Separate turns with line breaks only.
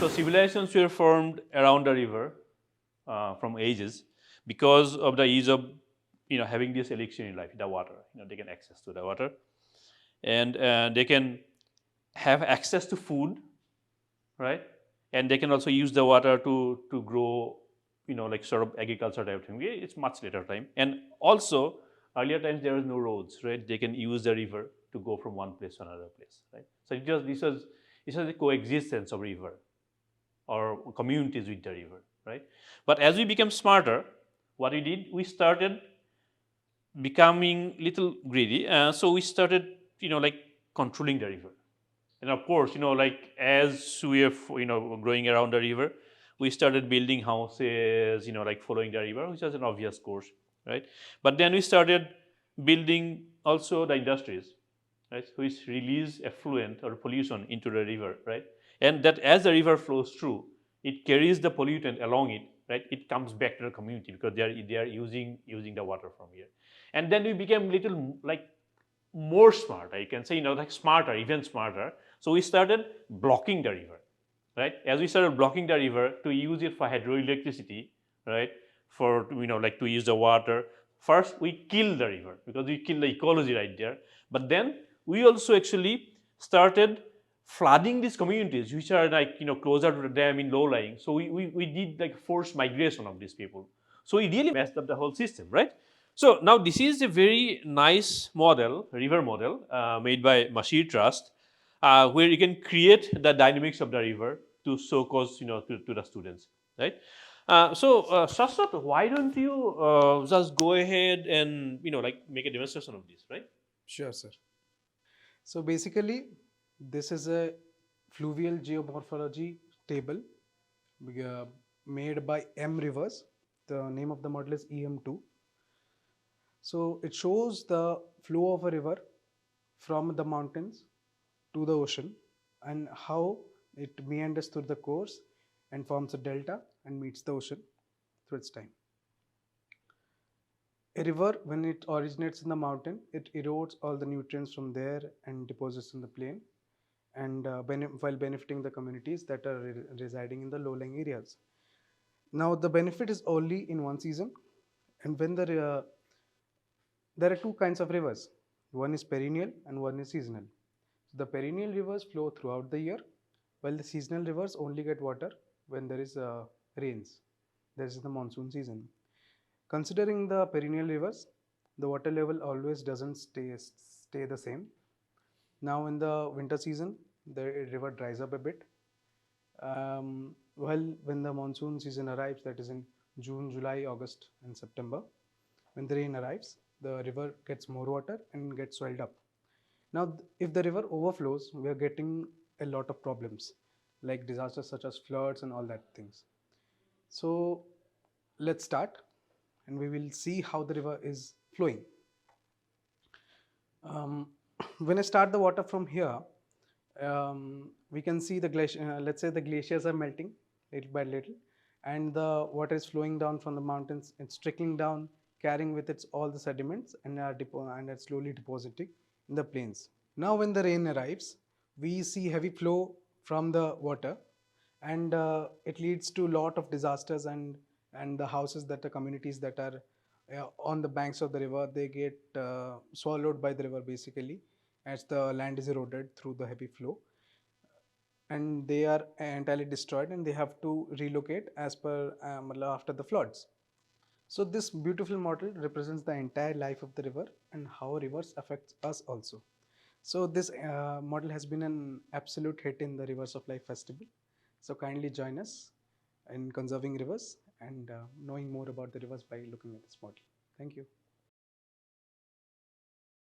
So civilizations were formed around the river from ages because of the ease of having this elixir in life, the water. They can access to the water, and they can have access to food, right? And they can also use the water to grow, like sort of agriculture type thing. It's much later time, and also earlier times there was no roads, right? They can use the river to go from one place to another place, right? So this was the coexistence of river or communities with the river, right? But as we became smarter, what we did, we started becoming little greedy. So we started, like controlling the river. And of course, like as we are, growing around the river, we started building houses, like following the river, which was an obvious course, right? But then we started building also the industries, right, which release effluent or pollution into the river, right? And that as the river flows through, it carries the pollutant along it, right? It comes back to the community because they are using the water from here. And then we became little like more smart, I can say, like smarter, even smarter. So we started blocking the river, right? As we started blocking the river to use it for hydroelectricity, right? For like to use the water. First, we kill the river because we kill the ecology right there. But then we also actually started flooding these communities which are like closer to the dam in low lying. So we did like forced migration of these people. So we really messed up the whole system, right? So now this is a very nice model, river model, made by Mahseer Trust, where you can create the dynamics of the river to show cause to the students, right? Shashwat, why don't you just go ahead and like make a demonstration of this, right?
Sure, sir. So basically, this is a fluvial geomorphology table uh, made by M Rivers. The name of the model is EM2. So it shows the flow of a river from the mountains to the ocean and how it meanders through the course and forms a delta and meets the ocean through its time. A river, when it originates in the mountain, it erodes all the nutrients from there and deposits in the plain, and while benefiting the communities that are residing in the low-lying areas. Now, the benefit is only in one season, and when there are two kinds of rivers. One is perennial and one is seasonal. So the perennial rivers flow throughout the year, while the seasonal rivers only get water when there is rains. This is the monsoon season. Considering the perennial rivers, the water level always doesn't stay the same. Now in the winter season, the river dries up a bit. Well, when the monsoon season arrives, that is in June, July, August, and September, when the rain arrives, the river gets more water and gets swelled up. Now, if the river overflows, we are getting a lot of problems like disasters such as floods and all that things. So let's start and we will see how the river is flowing. Um, when I start the water from here, we can see the glacier. Let's say the glaciers are melting little by little, and the water is flowing down from the mountains. It's trickling down, carrying with it all the sediments, and it's slowly depositing in the plains. Now, when the rain arrives, we see heavy flow from the water, and it leads to a lot of disasters and the houses that the communities that are on the banks of the river, they get swallowed by the river basically as the land is eroded through the heavy flow, and they are entirely destroyed and they have to relocate as per after the floods. So this beautiful model represents the entire life of the river and how rivers affects us also. So this model has been an absolute hit in the Rivers of Life Festival. So kindly join us in conserving rivers and knowing more about the rivers by looking at this model. Thank you.